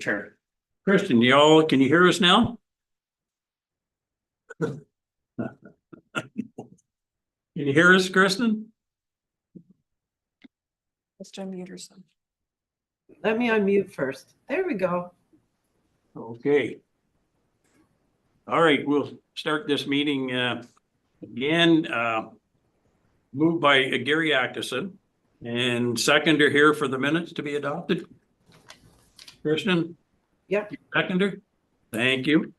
Chair. Kristen, can you hear us now? Can you hear us, Kristen? Let's unmute herself. Let me unmute first. There we go. Okay. All right, we'll start this meeting again. Moved by Gary Atkinson and seconder here for the minutes to be adopted. Kristen? Yep. Seconder? Thank you.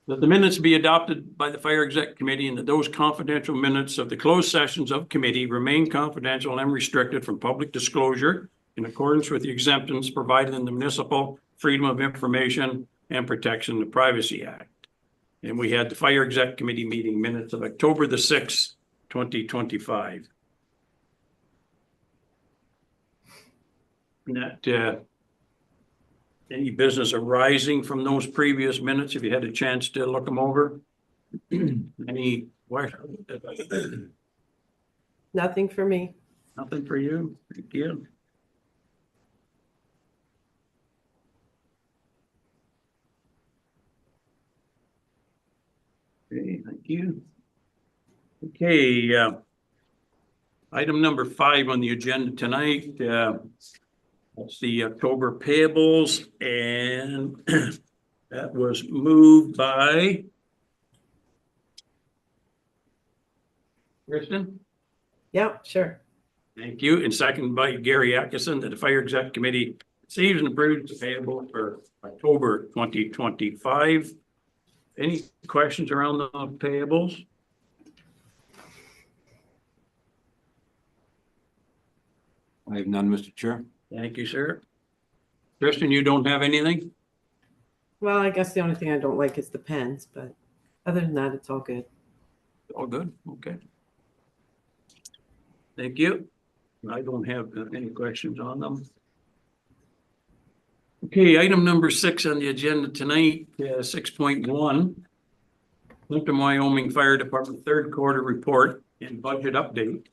That the minutes be adopted by the Fire Exec Committee and that those confidential minutes of the closed sessions of committee remain confidential and restricted from public disclosure in accordance with the exemptions provided in the Municipal Freedom of Information and Protection of Privacy Act. And we had the Fire Exec Committee meeting minutes of October the 6th, 2025. And that any business arising from those previous minutes, if you had a chance to look them over? Any questions? Nothing for me. Nothing for you? Thank you. Okay, thank you. Okay, item number 5 on the agenda tonight. That's the October payables, and that was moved by Kristen. Yep, sure. Thank you. And seconded by Gary Atkinson, that the Fire Exec Committee receives and approves the payable for October 2025. Any questions around the payables? I have none, Mr. Chair. Thank you, sir. Kristen, you don't have anything? Well, I guess the only thing I don't like is the pens, but other than that, it's all good. All good. Okay. Thank you. I don't have any questions on them. Okay, item number 6 on the agenda tonight, 6.1. Plympton-Wyoming Fire Department third quarter report and budget update.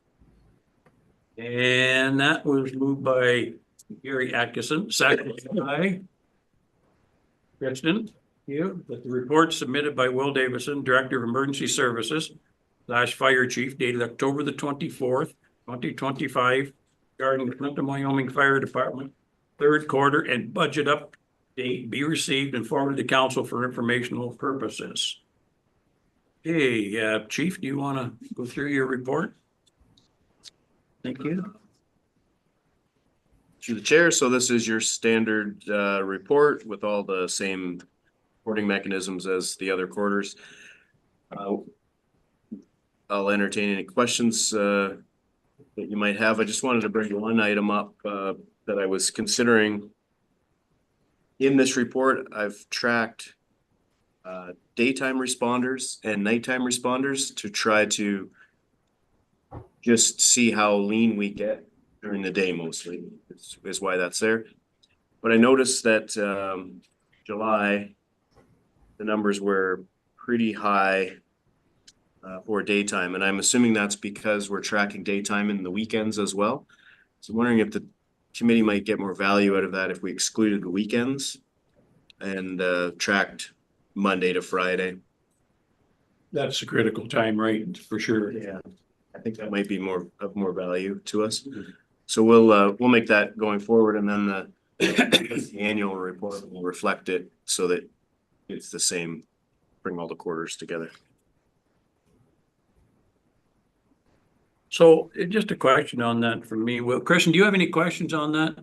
And that was moved by Gary Atkinson, seconded by Kristen. You, that the report submitted by Will Davison, Director of Emergency Services / Fire Chief, dated October the 24th, 2025, regarding the Plympton-Wyoming Fire Department third quarter and budget update be received and forwarded to council for informational purposes. Okay, Chief, do you want to go through your report? Thank you. Through the chair. So this is your standard report with all the same reporting mechanisms as the other quarters. I'll entertain any questions that you might have. I just wanted to bring one item up that I was considering. In this report, I've tracked daytime responders and nighttime responders to try to just see how lean we get during the day, mostly is why that's there. But I noticed that July, the numbers were pretty high for daytime. And I'm assuming that's because we're tracking daytime in the weekends as well. So I'm wondering if the committee might get more value out of that if we excluded the weekends and tracked Monday to Friday. That's a critical time, right? For sure. Yeah, I think that might be more value to us. So we'll make that going forward, and then the annual report will reflect it so that it's the same, bring all the quarters together. So just a question on that from me. Well, Christian, do you have any questions on that?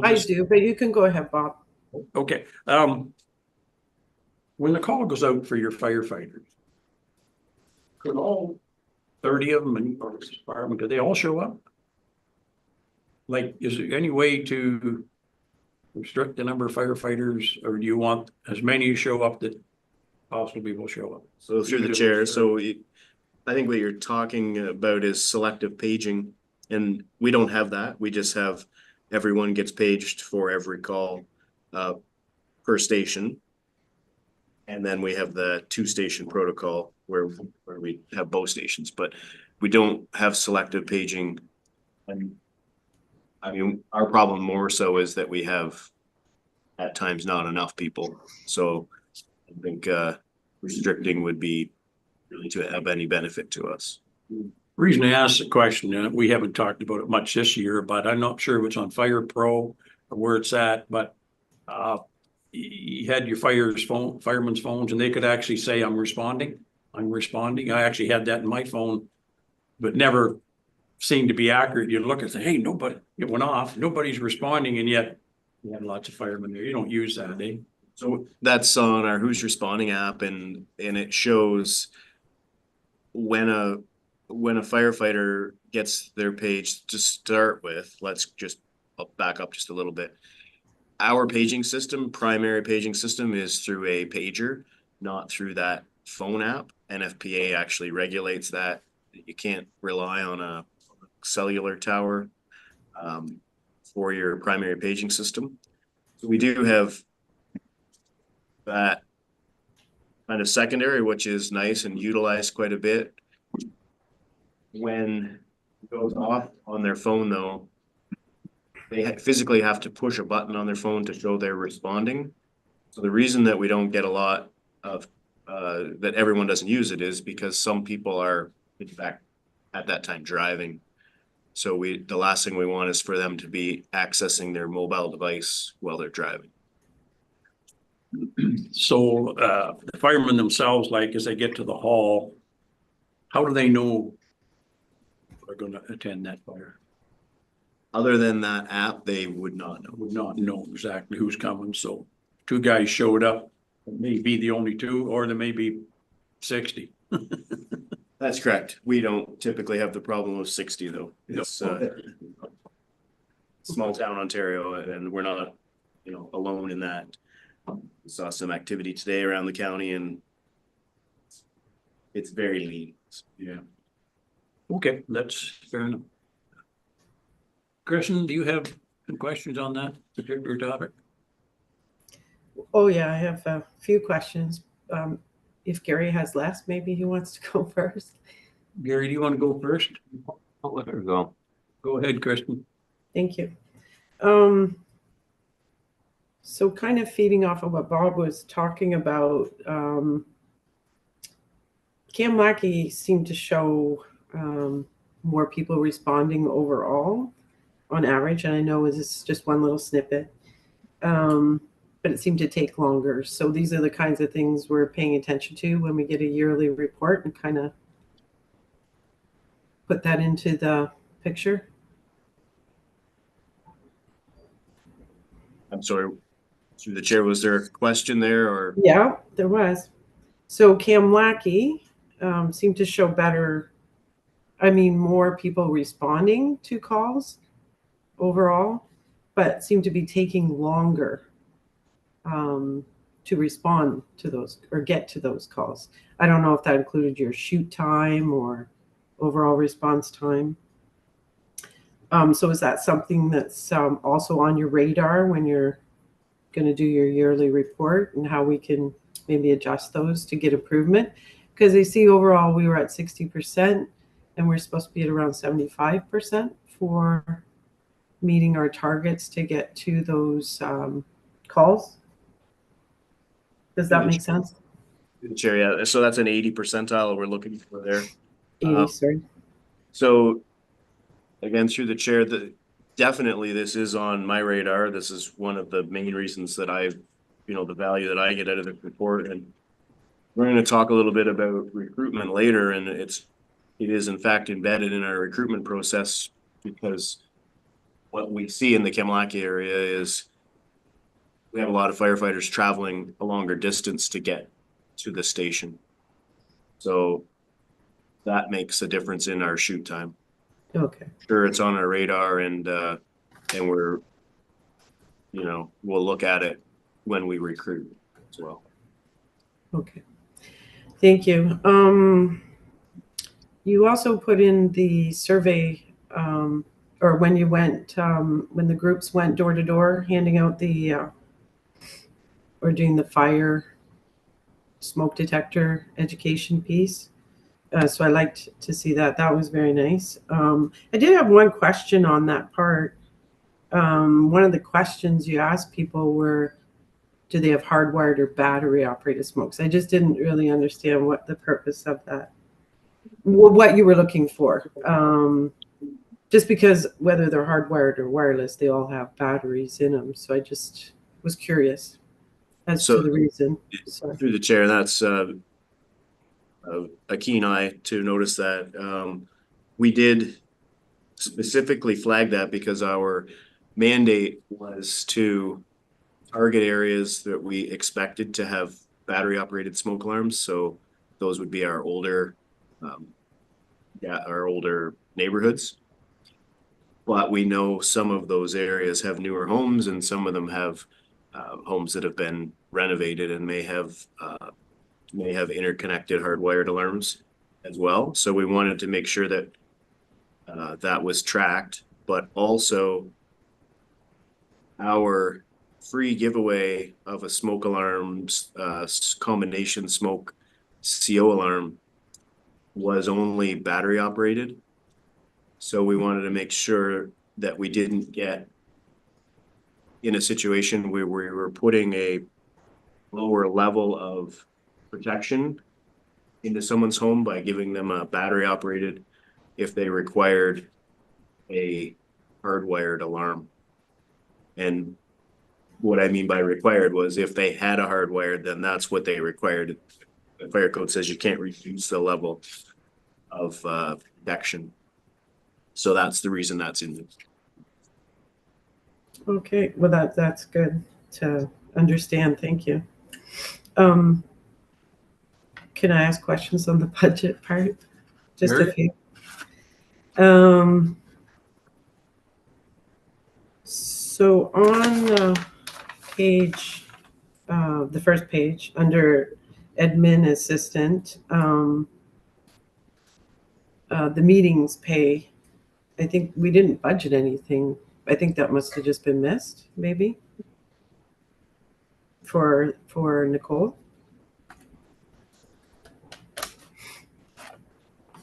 I do, but you can go ahead, Bob. Okay. When the call goes out for your firefighters, could all 30 of them in your department, could they all show up? Like, is there any way to restrict the number of firefighters, or do you want as many show up that possible people show up? So through the chair, so I think what you're talking about is selective paging, and we don't have that. We just have everyone gets paged for every call per station. And then we have the 2-station protocol where we have both stations, but we don't have selective paging I mean, our problem more so is that we have at times not enough people. So I think restricting would be really to have any benefit to us. Reason I asked the question, we haven't talked about it much this year, but I'm not sure if it's on Fire Pro or where it's at, but you had your fireman's phones, and they could actually say, I'm responding. I actually had that in my phone, but never seemed to be accurate. You'd look and say, hey, nobody, it went off, nobody's responding, and yet you have lots of firemen there. You don't use that, eh? So that's on our Who's Responding app, and it shows when a firefighter gets their page to start with. I'll back up just a little bit. Our primary paging system is through a pager, not through that phone app. NFPA actually regulates that. You can't rely on a cellular tower for your primary paging system. So we do have that kind of secondary, which is nice and utilized quite a bit. When it goes off on their phone, though, they physically have to push a button on their phone to show they're responding. So the reason that we don't get a lot of that everyone doesn't use it is because some people are, in fact, at that time driving. So the last thing we want is for them to be accessing their mobile device while they're driving. So the firemen themselves, like as they get to the hall, how do they know they're going to attend that fire? Other than that app, they would not know. Would not know exactly who's coming. So two guys showed up, it may be the only two, or there may be 60. That's correct. We don't typically have the problem of 60 though. It's small town Ontario, and we're not, alone in that. We saw some activity today around the county, and it's very lean. Yeah. Okay, that's fair enough. Kristen, do you have some questions on that particular topic? Oh, yeah, I have a few questions. If Gary has less, maybe he wants to go first. Gary, do you want to go first? I'll let her go. Go ahead, Kristen. Thank you. So kind of feeding off of what Bob was talking about, Cam Lackey seemed to show more people responding overall on average. And I know this is just one little snippet, but it seemed to take longer. So these are the kinds of things we're paying attention to when we get a yearly report and kind of put that into the picture. I'm sorry, through the chair, was there a question there or? Yeah, there was. So Cam Lackey seemed to show more people responding to calls overall, but seemed to be taking longer to respond to those or get to those calls. I don't know if that included your shoot time or overall response time. So is that something that's also on your radar when you're going to do your yearly report, and how we can maybe adjust those to get improvement? Because I see overall we were at 60% and we're supposed to be at around 75% for meeting our targets to get to those calls. Does that make sense? Chair, yeah. So that's an 80 percentile we're looking for there. 80, sorry. So again, through the chair, definitely this is on my radar. This is one of the main reasons that the value that I get out of the report. And we're going to talk a little bit about recruitment later, and it is in fact embedded in our recruitment process, because what we see in the Kamlaki area is we have a lot of firefighters traveling a longer distance to get to the station. So that makes a difference in our shoot time. Okay. Sure, it's on our radar, and we're, we'll look at it when we recruit as well. Okay. Thank you. You also put in the survey, or when you went, when the groups went door to door, handing out or doing the fire smoke detector education piece. So I liked to see that. That was very nice. I did have one question on that part. one of the questions you asked people were, do they have hardwired or battery operated smokes? I just didn't really understand what the purpose of that, what you were looking for. Just because whether they're hardwired or wireless, they all have batteries in them. So I just was curious as So- to the reason. So, Through the chair, that's a keen eye to notice that. We did specifically flag that because our mandate was to target areas that we expected to have battery operated smoke alarms. So those would be our older, our older neighborhoods. But we know some of those areas have newer homes and some of them have homes that have been renovated and may have interconnected hardwired alarms as well. So we wanted to make sure that that was tracked, but also our free giveaway of a smoke alarms combination smoke CO alarm was only battery operated. So we wanted to make sure that we didn't get in a situation where we were putting a lower level of protection into someone's home by giving them a battery operated if they required a hardwired alarm. And what I mean by required was if they had a hardwired, then that's what they required. The fire code says you can't reduce the level of protection. So that's the reason that's in this. okay, well that's good to understand. Thank you. Can I ask questions on the budget part? Just Sure. a few. So on page, the first page under admin assistant, the meetings pay, I think we didn't budget anything. I think that must have just been missed, maybe, for Nicole.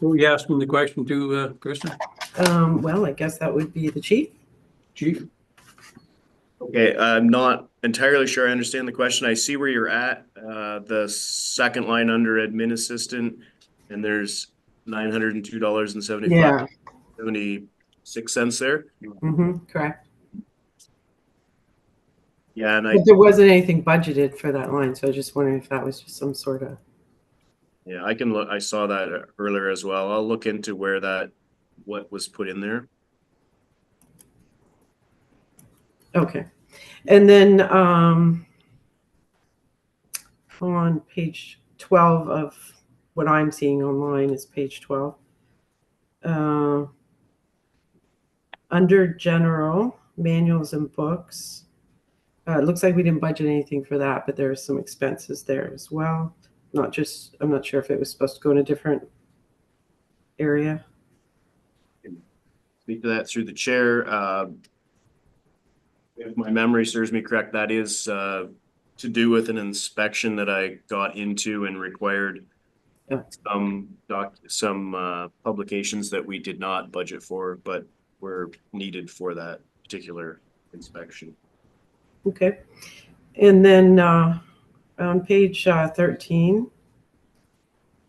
Who are you asking the question to, Kristen? Well, I guess that would be the chief. Chief? Okay, I'm not entirely sure I understand the question. I see where you're at, the second line under admin assistant, and there's $902.75 Yeah. 76 cents there. Correct. Yeah, and But there wasn't anything budgeted for that line, so I was just wondering if that was just some sort of. yeah, I can look. I saw that earlier as well. I'll look into what was put in there. Okay. And then on page 12 of what I'm seeing online is page 12. Under general, manuals and books, it looks like we didn't budget anything for that, but there are some expenses there as well. I'm not sure if it was supposed to go in a different area. Speak to that through the chair. If my memory serves me correct, that is to do with an inspection that I got into and required some publications that we did not budget for, but were needed for that particular inspection. Okay. And then on page 13,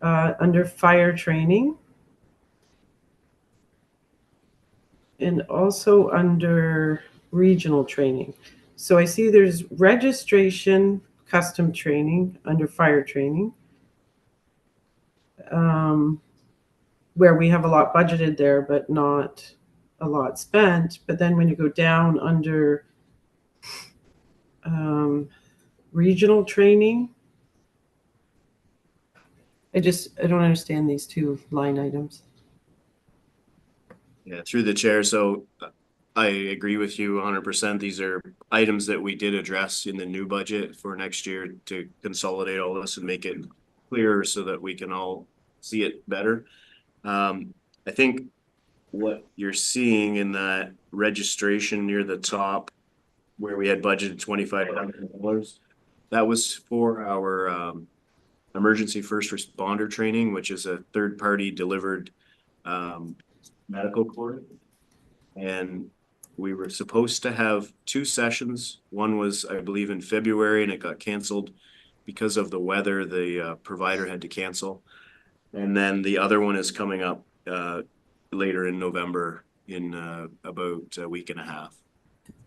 under fire training, and also under regional training. So I see there's registration, custom training under fire training, where we have a lot budgeted there, but not a lot spent. But then when you go down under regional training, I don't understand these two line items. Yeah, through the chair. So I agree with you 100%. These are items that we did address in the new budget for next year to consolidate all this and make it clearer so that we can all see it better. I think what you're seeing in that registration near the top where we had budgeted $2,500, that was for our emergency first responder training, which is a third-party delivered medical course. And we were supposed to have two sessions. One was, I believe, in February and it got canceled because of the weather. The provider had to cancel. And then the other one is coming up later in November in about a week and a half.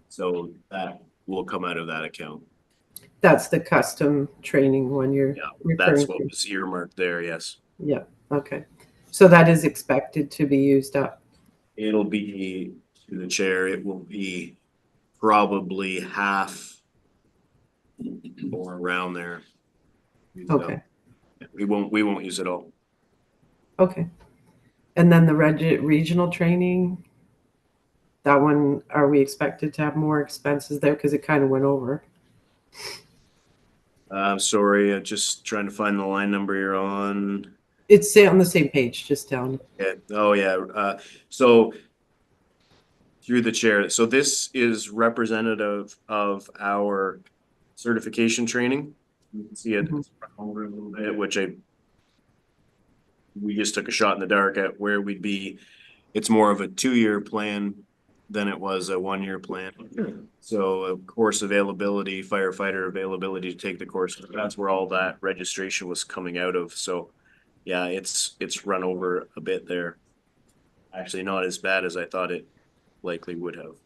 So that will come out of that account. That's the custom training one you're Yeah, referring that's what to. was earmarked there, yes. Yeah, okay. So that is expected to be used up. It'll be, to the chair, it will be probably half or around there. Okay, We won't use it all. okay. And then the regional training, that one, are we expected to have more expenses there? Because it kind of went over. I'm sorry, I'm just trying to find the line number you're on. It's on the same page, just down. Yeah, oh yeah, so through the chair, so this is representative of our certification training. You can see it Mhm. over a little bit, which we just took a shot in the dark at where we'd be. It's more of a 2-year plan than it was a 1-year plan. So of course, availability, firefighter availability to take the course, that's where all that registration was coming out of. So yeah, it's run over a bit there. Actually, not as bad as I thought it likely would have.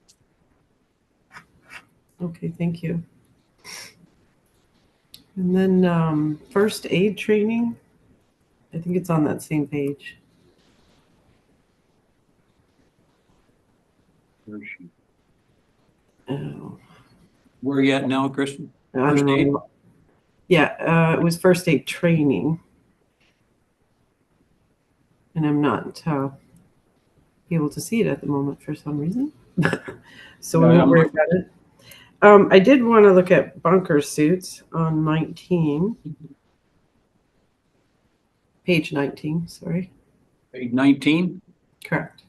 Okay, thank you. And then first aid training, I think it's on that same page. Oh, Where are you at now, Kristen? I First don't aid? know. Yeah, it was first aid training. And I'm not able to see it at the moment for some reason. So we Yeah, won't I'm worry not- about it. I did want to look at bunker suits on 19. Page 19, sorry. Page 19? Correct.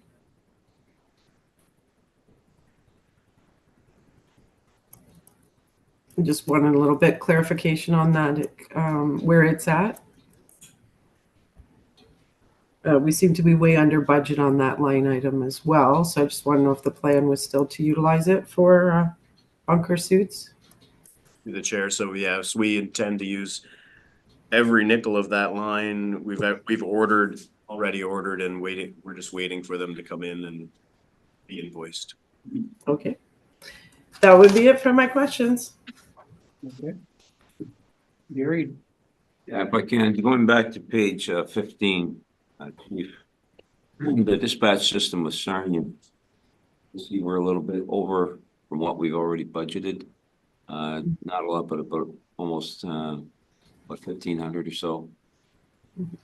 I just wanted a little bit clarification on that, where it's at. We seem to be way under budget on that line item as well. So I just want to know if the plan was still to utilize it for bunker suits. Through the chair, so yes, we intend to use every nickel of that line. We've already ordered and waiting, we're just waiting for them to come in and be invoiced. Okay. That would be it for my questions. Okay. Gary, Yeah, if I can, going back to page 15, Chief, the dispatch system was Sarnia. See, we're a little bit over from what we've already budgeted. Not a lot, but about almost, 1,500 or so.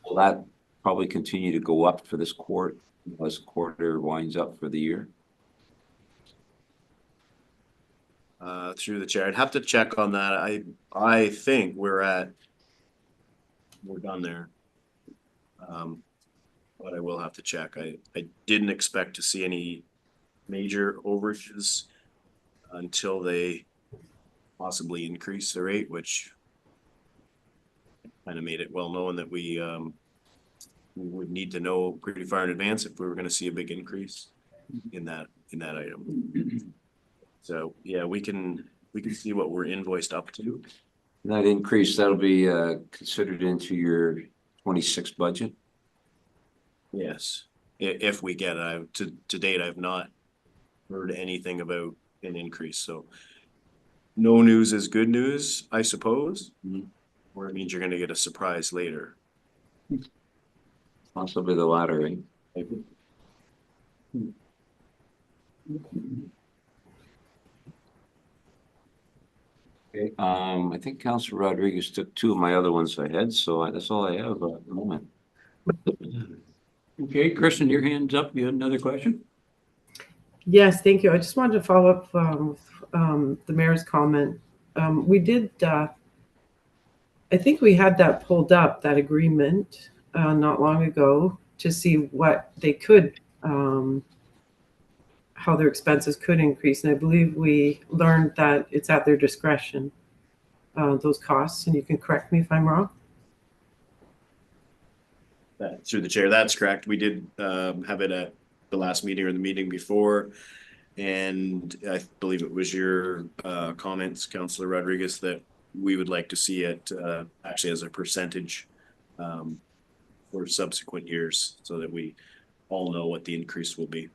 Will that probably continue to go up for this as quarter winds up for the year? Through the chair, I'd have to check on that. I think we're done there. But I will have to check. I didn't expect to see any major overages until they possibly increase the rate, which kind of made it well known that we would need to know pretty far in advance if we were going to see a big increase in that item. So yeah, we can see what we're invoiced up to. That increase, that'll be considered into your 26 budget? Yes, if we get it. To date, I've not heard anything about an increase, so no news is good news, I suppose. Or it means you're gonna get a surprise later. Possibly the latter, right? Okay, I think Councilor Rodriguez took two of my other ones I had, so that's all I have at the moment. okay, Kristen, your hand's up. You had another question? Yes, thank you. I just wanted to follow up with the mayor's comment. We did, I think we had that pulled up, that agreement, not long ago to see what they could, how their expenses could increase. And I believe we learned that it's at their discretion, those costs. And you can correct me if I'm wrong. Through the chair, that's correct. We did have it at the last meeting or the meeting before. And I believe it was your comments, Councillor Rodriguez, that we would like to see it actually as a percentage for subsequent years so that we all know what the increase will be.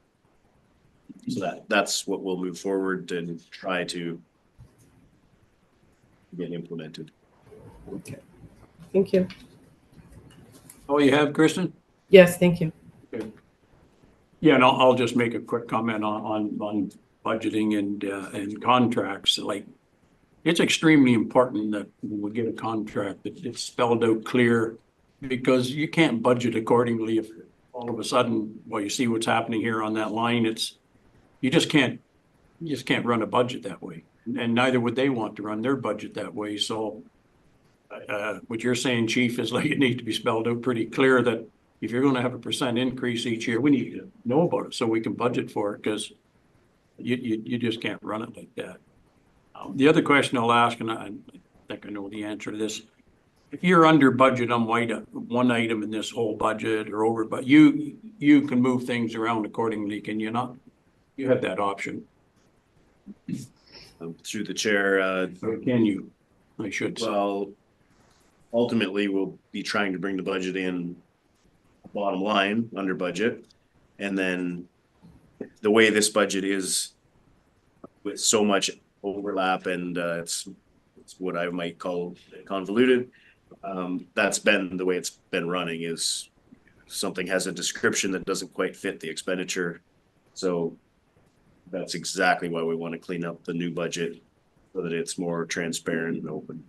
So that's what we'll move forward and try to get implemented. Okay. Thank you. Oh, you have, Kristen? Yes, thank you. Okay. Yeah, and I'll just make a quick comment on budgeting and contracts. Like, it's extremely important that when we get a contract that it's spelled out clear, because you can't budget accordingly if all of a sudden, well, you see what's happening here on that line. You just can't run a budget that way, and neither would they want to run their budget that way. So what you're saying, Chief, is like it needs to be spelled out pretty clear that if you're going to have a % increase each year, we need to know about it so we can budget for it, because you just can't run it like that. The other question I'll ask, and I think I know the answer to this, if you're under budget on one item in this whole budget or over, but you can move things around accordingly, can you not? You have that option. Through the chair, Or can you? I should say. well, ultimately, we'll be trying to bring the budget in bottom line under budget. And then the way this budget is with so much overlap and it's what I might call convoluted. That's been the way it's been running, is something has a description that doesn't quite fit the expenditure. So that's exactly why we want to clean up the new budget so that it's more transparent and open.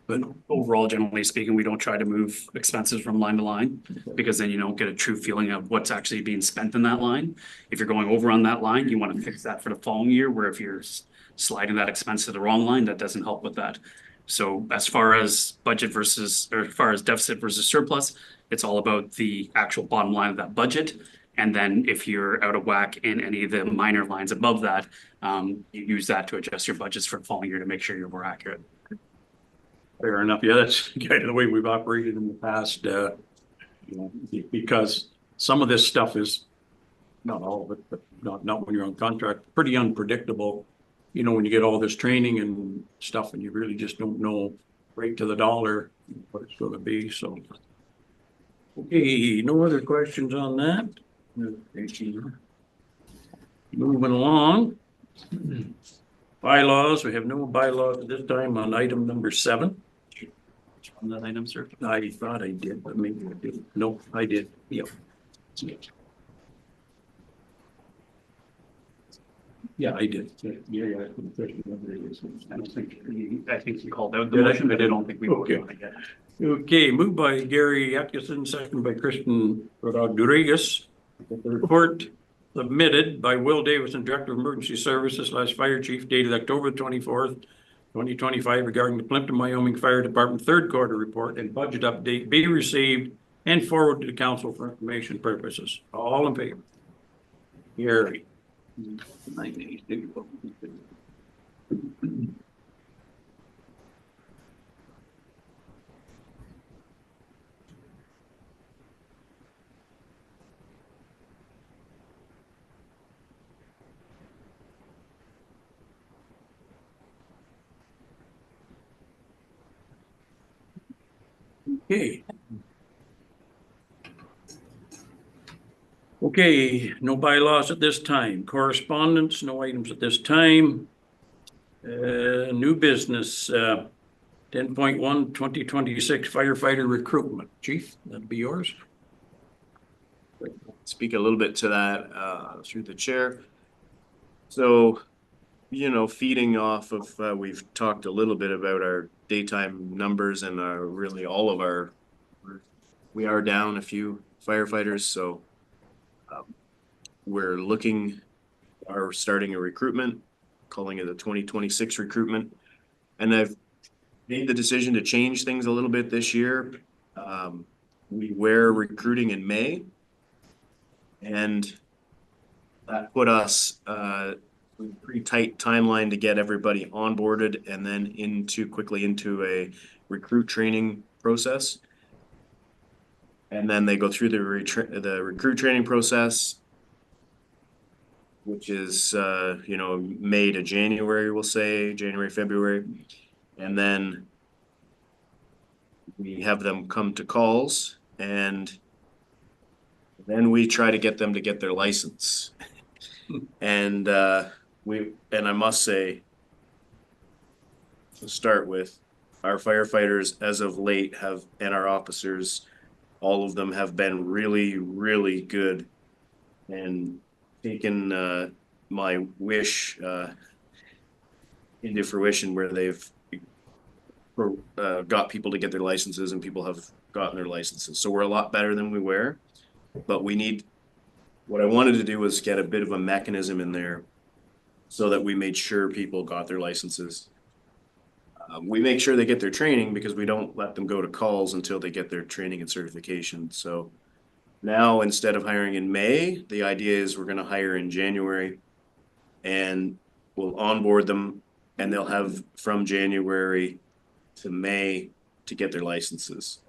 But overall, generally speaking, we don't try to move expenses from line to line, because then you don't get a true feeling of what's actually being spent in that line. If you're going over on that line, you want to fix that for the following year, where if you're sliding that expense to the wrong line, that doesn't help with that. So as far as budget versus, or as far as deficit versus surplus, it's all about the actual bottom line of that budget. And then if you're out of whack in any of the minor lines above that, you use that to adjust your budgets for the following year to make sure you're more accurate. Fair enough. Yeah, that's kind of the way we've operated in the past, because some of this stuff is, not all of it, but not when you're on contract, pretty unpredictable. When you get all this training and stuff and you really just don't know right to the dollar what it's going to be. So, okay, no other questions on that. Moving along. Bylaws, we have no bylaws at this time on item number 7. On that item, sir. I thought I did, but maybe I didn't. No, I did. Yep. Yeah, I did. Yeah. I think you called out the Did I? motion, but I don't think we voted Okay. on it yet. Okay, moved by Gary Atkinson, second by Kristen Rodriguez. The report submitted by Will Davison, Director of Emergency Services / Fire Chief, dated October 24th, 2025, regarding the Plympton-Wyoming Fire Department third quarter report and budget update be received and forwarded to the council for information purposes. All in favor? Gary. Okay. Okay, no bylaws at this time. Correspondence, no items at this time. New business, 10.1, 2026 firefighter recruitment. Chief, that'd be yours. Speak a little bit to that through the chair. So, feeding off of, we've talked a little bit about our daytime numbers and really all of we are down a few firefighters. So we're starting a recruitment, calling it a 2026 recruitment. And I've made the decision to change things a little bit this year. We were recruiting in May, and that put us pretty tight timeline to get everybody onboarded and then quickly into a recruit training process. And then they go through the recruit training process. which is, May to January, we'll say, January, February. And then we have them come to calls, and then we try to get them to get their license. And I must say, to start with, our firefighters as of late and our officers, all of them have been really, really good and taken my wish into fruition, where they've got people to get their licenses, and people have gotten their licenses. So we're a lot better than we were, but what I wanted to do was get a bit of a mechanism in there so that we made sure people got their licenses. We make sure they get their training, because we don't let them go to calls until they get their training and certification. So now, instead of hiring in May, the idea is we're going to hire in January, and we'll onboard them, and they'll have from January to May to get their licenses.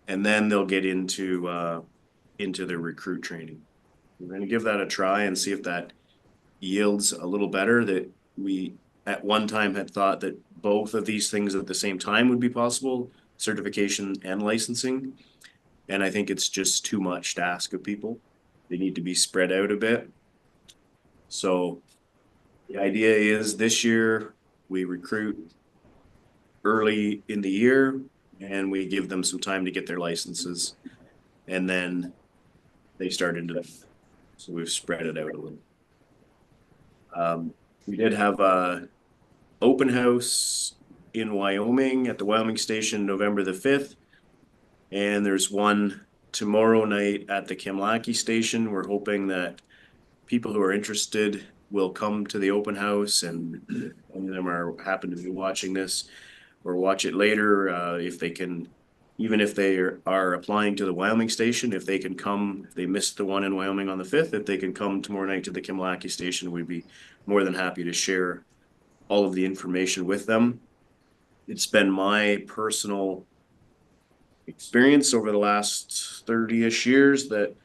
And then they'll get into their recruit training. We're going to give that a try and see if that yields a little better. That we at one time had thought that both of these things at the same time would be possible, certification and licensing. And I think it's just too much to ask of people. They need to be spread out a bit. So the idea is this year we recruit early in the year, and we give them some time to get their licenses, and then they start into that. So we've spread it out a little. We did have a open house in Wyoming at the Wyoming station, November the 5th. And there's one tomorrow night at the Kimlaki station. We're hoping that people who are interested will come to the open house, and any of them happen to be watching this or watch it later, if they can, even if they are applying to the Wyoming station, if they can come, if they missed the one in Wyoming on the 5th, if they can come tomorrow night to the Kimlaki station, we'd be more than happy to share all of the information with them. It's been my personal experience over the last 30-ish years that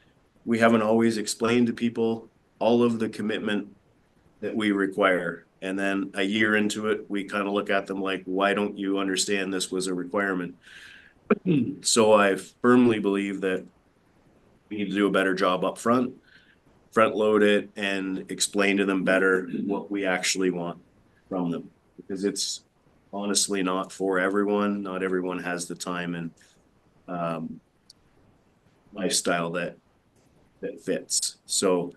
we haven't always explained to people all of the commitment that we require. And then a year into it, we kind of look at them like, why don't you understand this was a requirement? So I firmly believe that we need to do a better job up front load it, and explain to them better what we actually want from them. Because it's honestly not for everyone. Not everyone has the time and lifestyle that fits. So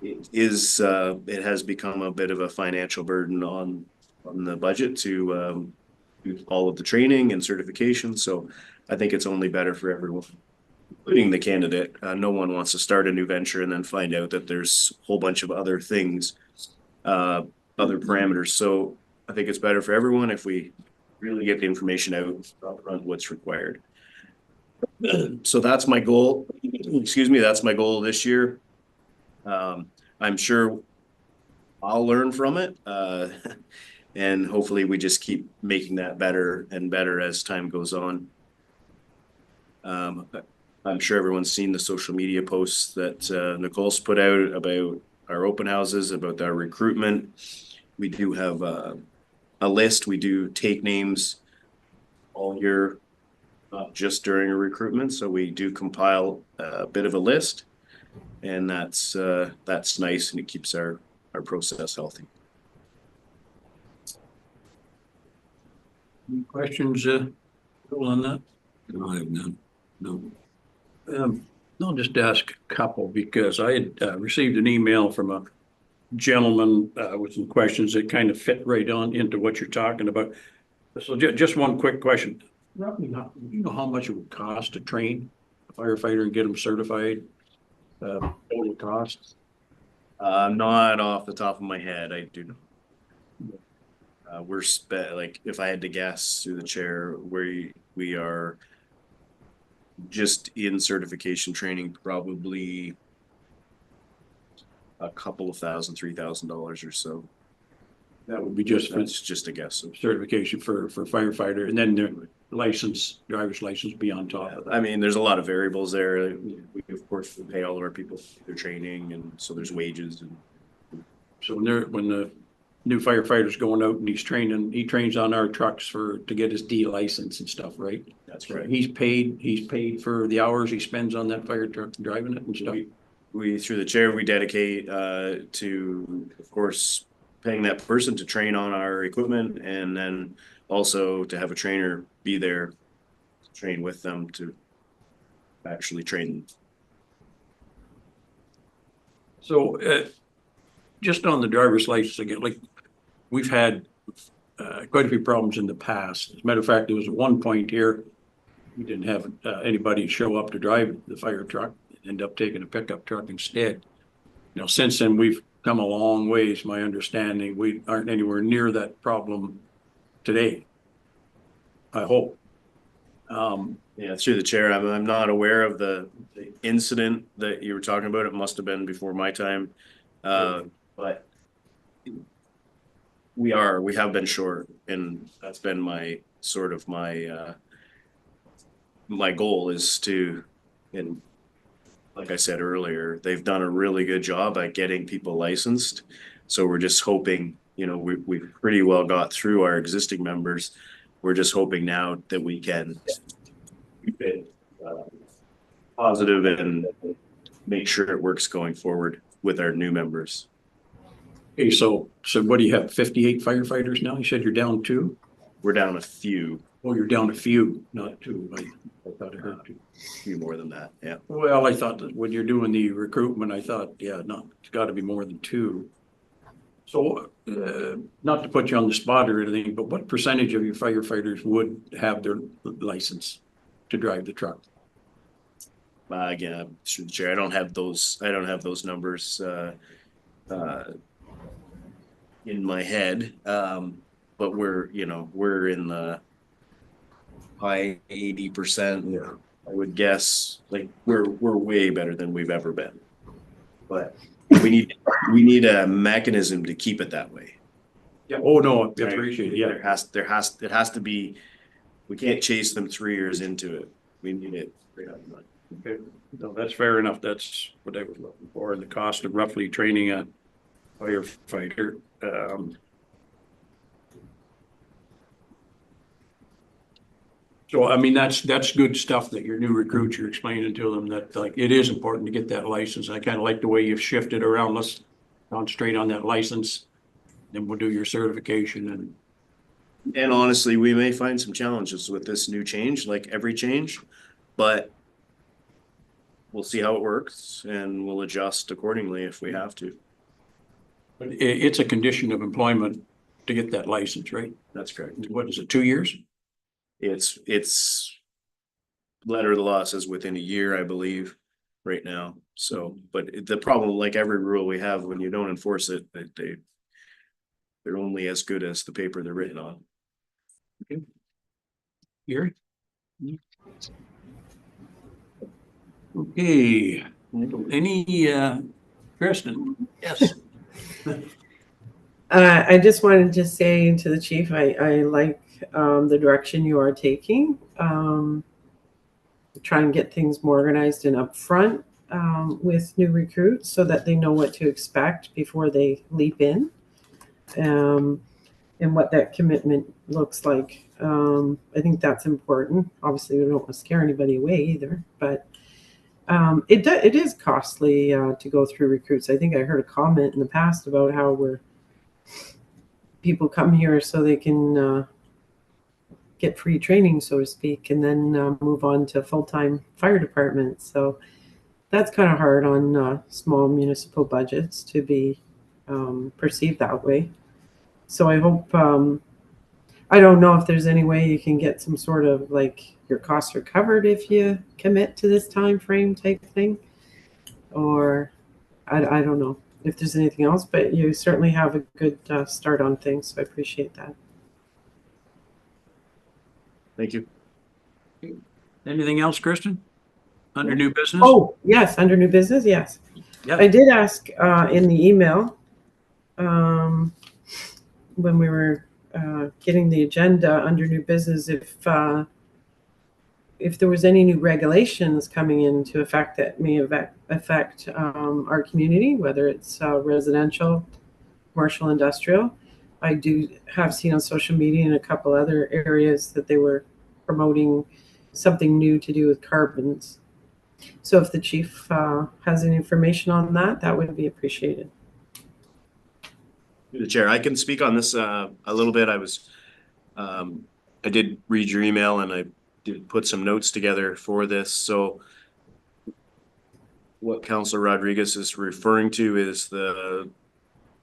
it has become a bit of a financial burden on the budget to do all of the training and certification. So I think it's only better for everyone, including the candidate. No one wants to start a new venture and then find out that there's a whole bunch of other things, other parameters. So I think it's better for everyone if we really get the information out upfront, what's required. So that's my goal. Excuse me, that's my goal this year. I'm sure I'll learn from it. And hopefully we just keep making that better and better as time goes on. I'm sure everyone's seen the social media posts that Nicole's put out about our open houses, about our recruitment. We do have a list. We do take names all year, not just during a recruitment. So we do compile a bit of a list, and that's nice, and it keeps our process healthy. Any questions, Bill, on that? No, I have none. No. I'll just ask a couple, because I had received an email from a gentleman with some questions that kind of fit right on into what you're talking about. So just one quick question. Roughly, do you know how much it would cost to train a firefighter and get them certified? Total cost? Not off the top of my head, I do not. We're like, if I had to guess through the chair, we are just in certification training, probably a couple of $3,000 or so. That would be just for It's just a guess. certification for firefighter, and then license, driver's license be on top of that. I mean, there's a lot of variables there. We of course pay all of our people for their training, and so there's wages and. So when the new firefighter's going out and he trains on our trucks to get his D license and stuff, right? That's right. He's paid for the hours he spends on that fire truck driving it and stuff. We through the chair, we dedicate to, of course, paying that person to train on our equipment, and then also to have a trainer be there, train with them to actually train them. So, just on the driver's license again, like, we've had quite a few problems in the past. As a matter of fact, there was one point here, we didn't have anybody show up to drive the fire truck, end up taking a pickup truck instead. You know, since then, we've come a long ways, my understanding. We aren't anywhere near that problem today. I hope. Yeah, through the chair, I'm not aware of the incident that you were talking about. It must have been before my time. But we have been short, and that's been my my goal is to, and like I said earlier, they've done a really good job at getting people licensed. So we're just hoping, we've pretty well got through our existing members. We're just hoping now that we can keep it positive and make sure it works going forward with our new members. Okay, so what do you have, 58 firefighters now? You said you're down 2? We're down a few. Oh, you're down a few, not 2. I thought I heard 2. A few more than that, yeah. Well, I thought that when you're doing the recruitment, I thought, yeah, no, it's got to be more than 2. So, not to put you on the spot or anything, but what percentage of your firefighters would have their license to drive the truck? Again, through the chair, I don't have those numbers in my head. But we're in the high 80%. Yeah. I would guess, like we're way better than we've ever been. But we need a mechanism to keep it that way. Yeah. Oh, no, I appreciate it. Yeah. It has to be, we can't chase them 3 years into it. We need it right up front. Okay. No, that's fair enough. That's what I was looking for. The cost of roughly training a firefighter. So, I mean, that's good stuff that your new recruits, you're explaining to them that like it is important to get that license. I kind of like the way you've shifted around. Let's concentrate on that license. Then we'll do your certification And honestly, we may find some challenges with this new change, like every change, but we'll see how it works and we'll adjust accordingly if we have to. but it's a condition of employment to get that license, right? That's correct. What is it, 2 years? It's letter of the law says within a year, I believe, right now. So, but the problem, like every rule we have, when you don't enforce it, they're only as good as the paper they're written on. Gary? Okay, any, Kristen? Yes. I just wanted to say to the chief, I like the direction you are taking. Try and get things more organized and upfront with new recruits so that they know what to expect before they leap in, and what that commitment looks like. I think that's important. Obviously, we don't want to scare anybody away either, but it is costly to go through recruits. I think I heard a comment in the past about how people come here so they can get free training, so to speak, and then move on to full-time fire departments. So that's kind of hard on small municipal budgets to be perceived that way. So I hope, I don't know if there's any way you can get some sort of like your costs are covered if you commit to this time frame type thing, or I don't know if there's anything else, but you certainly have a good start on things. So I appreciate that. Thank you. Anything else, Kristen? Under new business? Oh, yes, under new business, yes. Yeah. I did ask in the email when we were getting the agenda under new business if if there was any new regulations coming into effect that may affect our community, whether it's residential, commercial, industrial. I do have seen on social media and a couple other areas that they were promoting something new to do with carbons. So if the chief has any information on that, that would be appreciated. The chair, I can speak on this a little bit. I did read your email and I did put some notes together for this. So what Councilor Rodriguez is referring to is the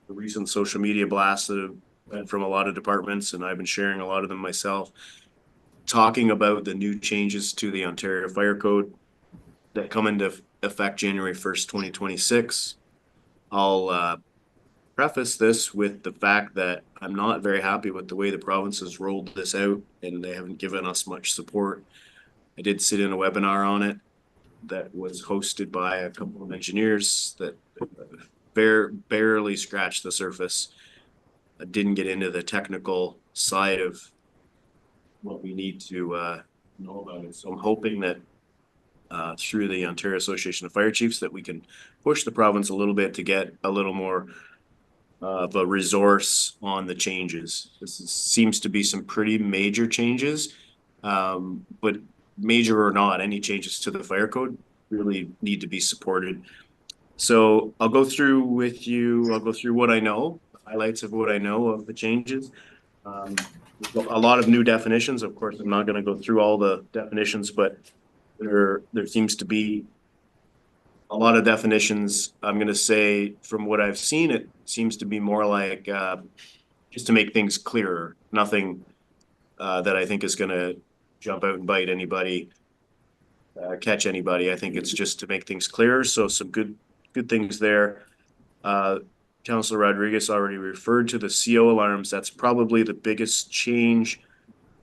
recent social media blasts that have been from a lot of departments, and I've been sharing a lot of them myself, talking about the new changes to the Ontario Fire Code that come into effect January 1st, 2026. I'll preface this with the fact that I'm not very happy with the way the province has rolled this out, and they haven't given us much support. I did sit in a webinar on it that was hosted by a couple of engineers that barely scratched the surface. I didn't get into the technical side of what we need to know about it. So I'm hoping that through the Ontario Association of Fire Chiefs that we can push the province a little bit to get a little more of a resource on the changes. Seems to be some pretty major changes, but major or not, any changes to the fire code really need to be supported. So I'll go through with you, I'll go through what I know, highlights of what I know of the changes. A lot of new definitions. Of course, I'm not going to go through all the definitions, but there seems to be a lot of definitions. I'm going to say from what I've seen, it seems to be more like just to make things clearer. Nothing that I think is going to jump out and bite anybody, catch anybody. I think it's just to make things clearer. So some good things there. Councilor Rodriguez already referred to the CO alarms. That's probably the biggest change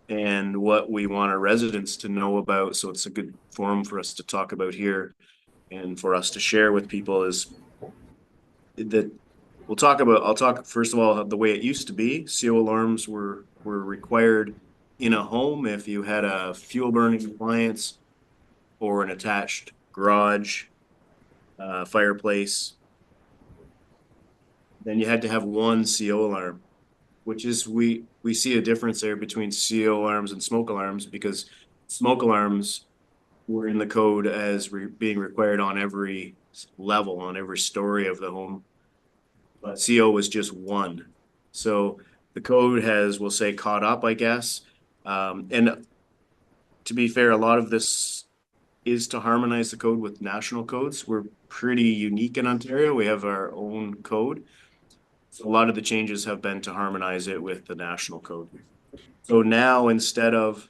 and what we want our residents to know about. So it's a good forum for us to talk about here and for us to share with people is that I'll talk first of all, the way it used to be. CO alarms were required in a home if you had a fuel burning appliance or an attached garage, fireplace. Then you had to have one CO alarm, which is we see a difference there between CO alarms and smoke alarms, because smoke alarms were in the code as being required on every level, on every story of the home. But CO was just one. So the code has, we'll say, caught up, I guess. And to be fair, a lot of this is to harmonize the code with national codes. We're pretty unique in Ontario. We have our own code. So a lot of the changes have been to harmonize it with the national code. So now instead of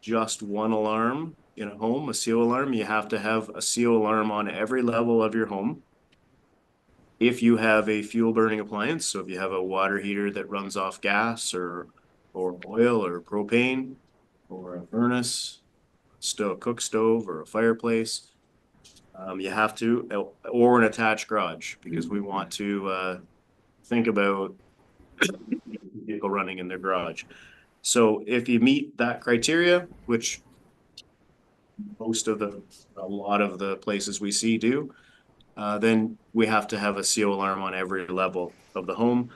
just one alarm in a home, a CO alarm, you have to have a CO alarm on every level of your home. If you have a fuel burning appliance, so if you have a water heater that runs off gas or oil or propane, or a furnace, cook stove or a fireplace, you have to, or an attached garage, because we want to think about vehicle running in their garage. So if you meet that criteria, which a lot of the places we see do, then we have to have a CO alarm on every level of the home.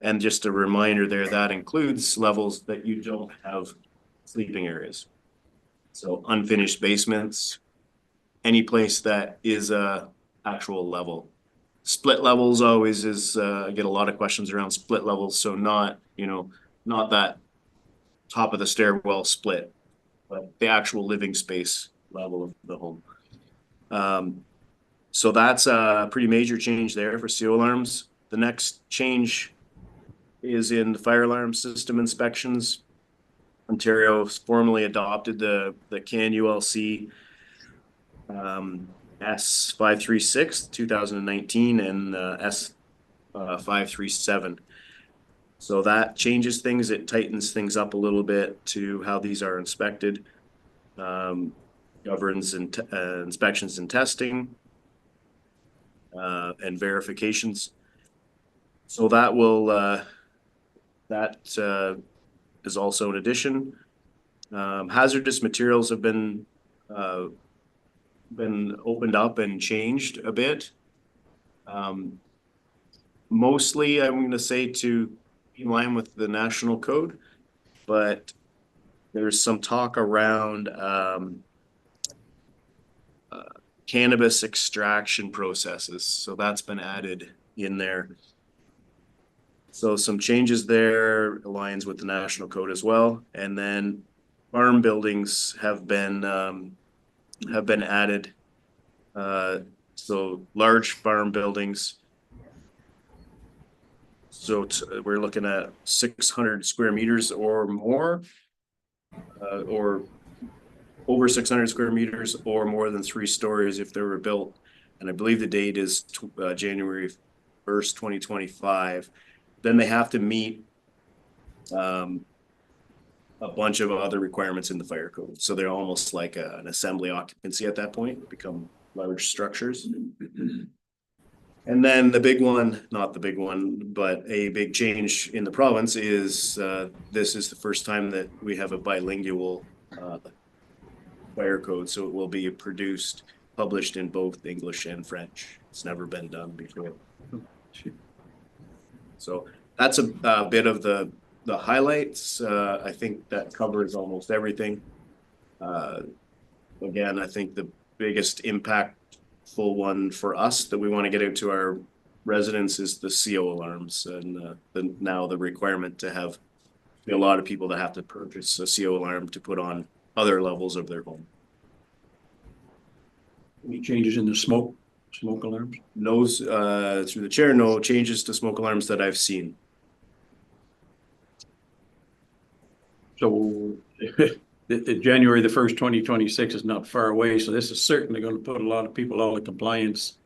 And just a reminder there, that includes levels that you don't have sleeping areas. So unfinished basements, any place that is a actual level. Split levels always is, I get a lot of questions around split levels. So not that top of the stairwell split, but the actual living space level of the home. So that's a pretty major change there for CO alarms. The next change is in the fire alarm system inspections. Ontario formally adopted the CAN ULC S536 2019 and S537. So that changes things. It tightens things up a little bit to how these are inspected. Governs inspections and testing and verifications. So that will that is also an addition. Hazardous materials have been opened up and changed a bit. Mostly, I'm going to say to in line with the national code, but there's some talk around cannabis extraction processes. So that's been added in there. So some changes there aligns with the national code as well. And then farm buildings have been added. So large farm buildings. So we're looking at 600 square meters or more, or over 600 square meters or more than 3 stories if they were built. And I believe the date is January 1st, 2025. Then they have to meet a bunch of other requirements in the fire code. So they're almost like an assembly occupancy at that point, become large structures. And then the big one, not the big one, but a big change in the province is this is the first time that we have a bilingual fire code. So it will be published in both English and French. It's never been done before. So that's a bit of the highlights. I think that covers almost everything. Again, I think the biggest impactful one for us that we want to get out to our residents is the CO alarms, and now the requirement to have a lot of people that have to purchase a CO alarm to put on other levels of their home. Any changes in the smoke alarms? No, through the chair, no changes to smoke alarms that I've seen. So the January the 1st, 2026 is not far away. So this is certainly going to put a lot of people out of compliance.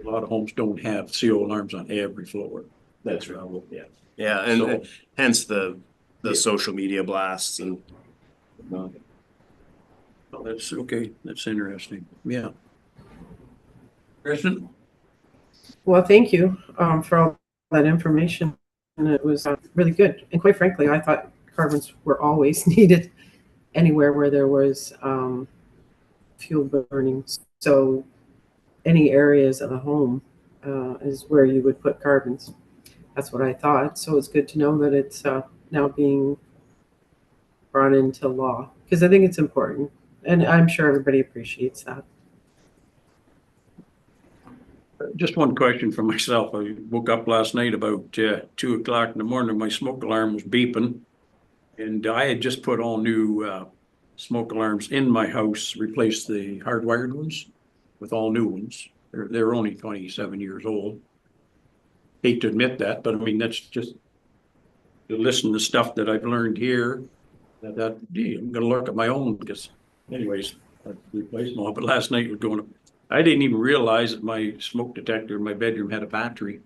A lot of homes don't have CO alarms on every floor. That's right. Yeah. Yeah. And So, hence the yeah. social media blasts and. Oh, that's okay. That's interesting. Yeah. Kristen? Well, thank you for all that information. And it was really good. And quite frankly, I thought carbons were always needed anywhere where there was fuel burning. So any areas of a home is where you would put carbons. That's what I thought. So it's good to know that it's now being brought into law, because I think it's important. And I'm sure everybody appreciates that. Just one question for myself. I woke up last night about 2 o'clock in the morning. My smoke alarm was beeping. And I had just put all new smoke alarms in my house, replaced the hardwired ones with all new ones. They're only 27 years old. Hate to admit that, but I mean, that's just to listen to stuff that I've learned here. That gee, I'm going to look at my own because anyways, I replaced them all. But last night was going, I didn't even realize that my smoke detector in my bedroom had a battery.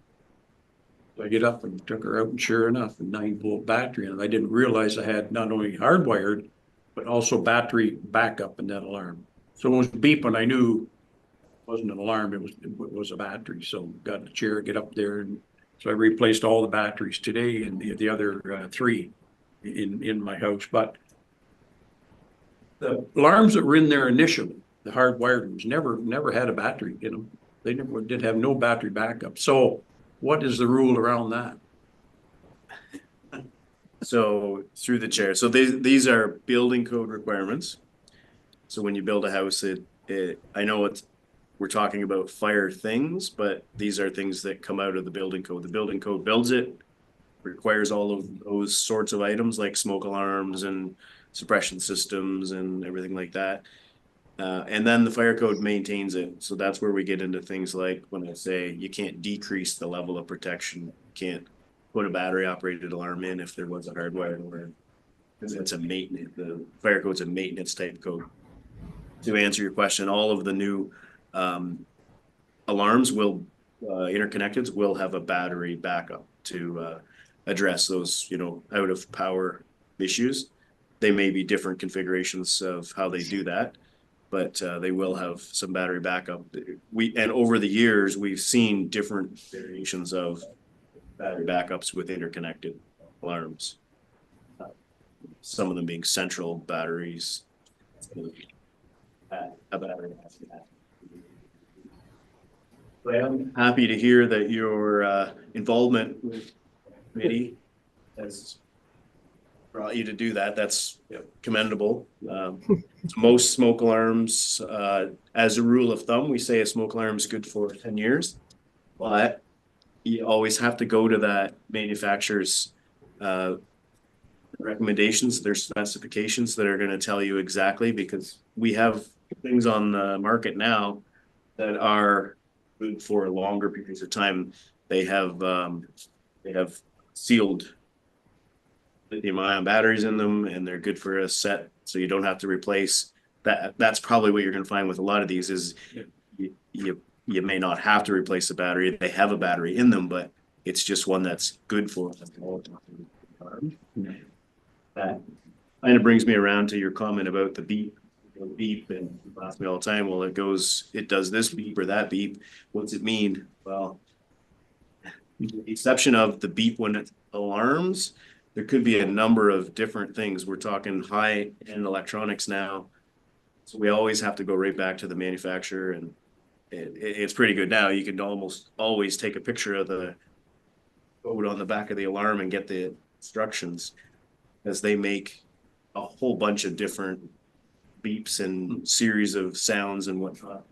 So I get up and took her out, and sure enough, a 9-volt battery. And I didn't realize I had not only hardwired, but also battery backup in that alarm. So when it was beeping, I knew it wasn't an alarm, it was a battery. So got in the chair, get up there. And so I replaced all the batteries today and the other 3 in my house. But the alarms that were in there initially, the hardwired ones, never had a battery in them. They never did have no battery backup. So what is the rule around that? So through the chair, so these are building code requirements. So when you build a house, I know we're talking about fire things, but these are things that come out of the building code. The building code builds it, requires all of those sorts of items like smoke alarms and suppression systems and everything like that. And then the fire code maintains it. So that's where we get into things like when I say you can't decrease the level of protection, you can't put a battery operated alarm in if there was a hardwired alarm. Because it's a maintenance, the fire code's a maintenance type code. To answer your question, all of the new alarms interconnecteds will have a battery backup to address those, out of power issues. They may be different configurations of how they do that, but they will have some battery backup. And over the years, we've seen different variations of battery backups with interconnected alarms. some of them being central batteries. A battery has that. But I'm happy to hear that your involvement with the committee has brought you to do that. That's commendable. Most smoke alarms, as a rule of thumb, we say a smoke alarm is good for 10 years. But you always have to go to that manufacturer's recommendations, their specifications that are going to tell you exactly, because we have things on the market now that are good for longer periods of time. They have sealed lithium-ion batteries in them, and they're good for a set, so you don't have to replace that. That's probably what you're going to find with a lot of these is you may not have to replace the battery. They have a battery in them, but it's just one that's good for them. That kind of brings me around to your comment about the beep. Beep, and you ask me all the time, well, it does this beep or that beep. What's it mean? Well, with the exception of the beep when it alarms, there could be a number of different things. We're talking high-end electronics now. So we always have to go right back to the manufacturer, and it's pretty good now. You can almost always take a picture of the code on the back of the alarm and get the instructions, as they make a whole bunch of different beeps and series of sounds and whatnot.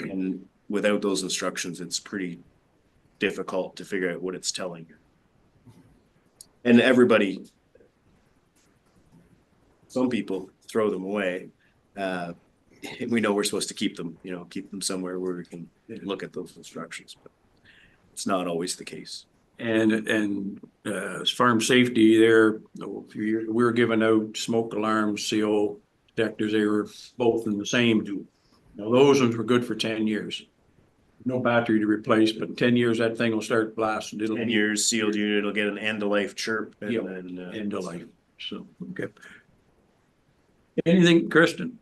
And without those instructions, it's pretty difficult to figure out what it's telling you. And everybody, some people throw them away. We know we're supposed to keep them, keep them somewhere where we can look at those instructions, but it's not always the case. And as farm safety there, we were giving out smoke alarms, CO detectors. They were both in the same. Now those ones were good for 10 years. No battery to replace, but 10 years that thing will start blasting. 10 years sealed unit, it'll get an end of life chirp. And Yeah, then end of life. So, okay. Anything, Kristen?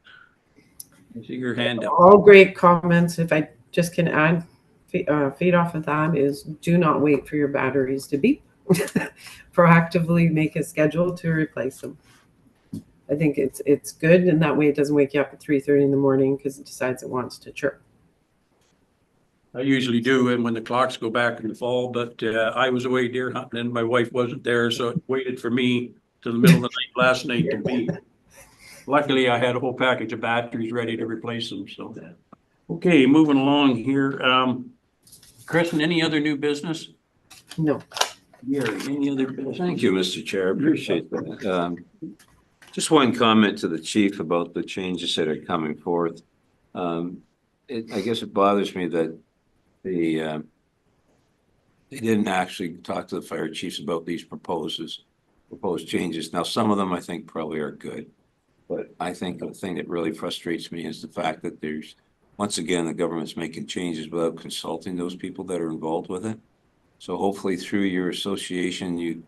I see your hand up. All great comments. If I just can add, feed off of that is do not wait for your batteries to beep. Proactively make a schedule to replace them. I think it's good, and that way it doesn't wake you up at 3:30 in the morning because it decides it wants to chirp. I usually do, and when the clocks go back in the fall, but I was away deer hunting and my wife wasn't there, so it waited for me till the middle of the night last night to beep. Luckily, I had a whole package of batteries ready to replace them, so. Okay, moving along here. Kristen, any other new business? No. Gary, any other business? Thank you, Mr. Chair. I appreciate that. Just one comment to the chief about the changes that are coming forth. I guess it bothers me that they didn't actually talk to the fire chiefs about these proposed changes. Now, some of them I think probably are good, but I think the thing that really frustrates me is the fact that once again, the government's making changes without consulting those people that are involved with it. So hopefully through your association, you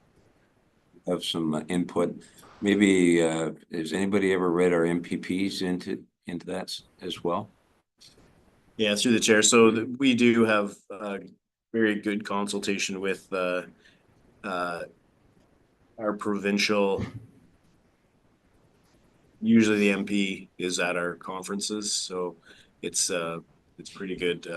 have some input. Maybe, has anybody ever read our MPPs into that as well? Yeah, through the chair. So we do have very good consultation with our provincial. Usually the MP is at our conferences, so it's pretty good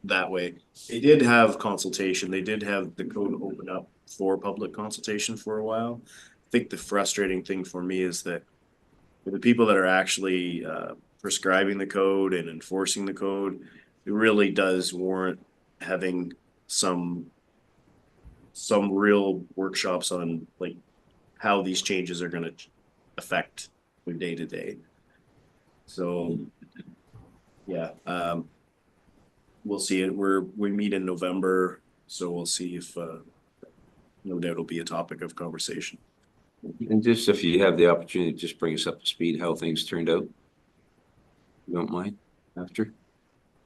that way. They did have consultation. They did have the code open up for public consultation for a while. I think the frustrating thing for me is that for the people that are actually prescribing the code and enforcing the code, it really does warrant having some real workshops on like how these changes are going to affect their day to day. So yeah, we'll see it. We meet in November, so we'll see if no doubt it'll be a topic of conversation. And just if you have the opportunity, just bring us up to speed how things turned out. You don't mind after?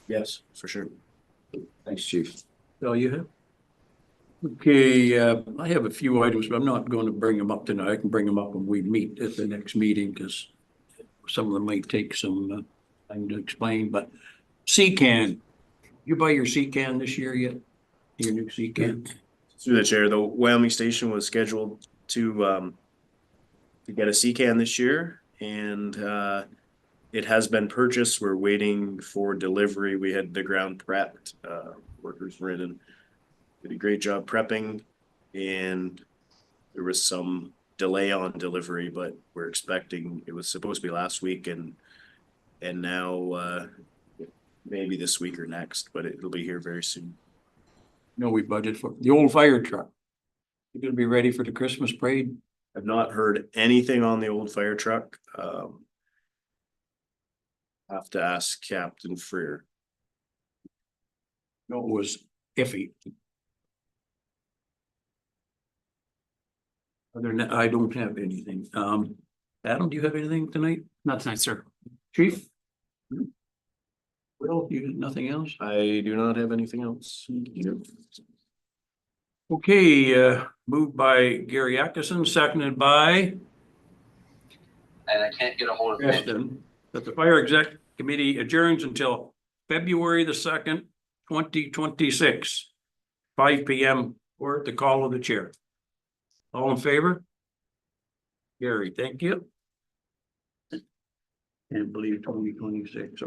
Yes, for sure. Thanks, Chief. All you have? Okay, I have a few items, but I'm not going to bring them up tonight. I can bring them up when we meet at the next meeting because some of them might take some time to explain, but C-CAN, you buy your C-CAN this year yet? Your new C-CAN? Through the chair, the Wyoming station was scheduled to to get a C-can this year, and it has been purchased. We're waiting for delivery. We had the ground prepped, workers were in and did a great job prepping, and there was some delay on delivery, but we're expecting, it was supposed to be last week and now maybe this week or next, but it'll be here very soon. No, we budget for the old fire truck. You gonna be ready for the Christmas parade? I've not heard anything on the old fire truck. Have to ask Captain Freer. No, it was iffy. Other than that, I don't have anything. Adam, do you have anything tonight? Not tonight, sir. Chief? Well, you, nothing else? I do not have anything else. Okay, moved by Gary Atkinson, seconded by And I can't get a hold of him. Preston, that the fire exec committee adjourns until February the 2nd, 2026, 5 p.m. or at the call of the chair. All in favor? Gary, thank you. Can't believe 2026.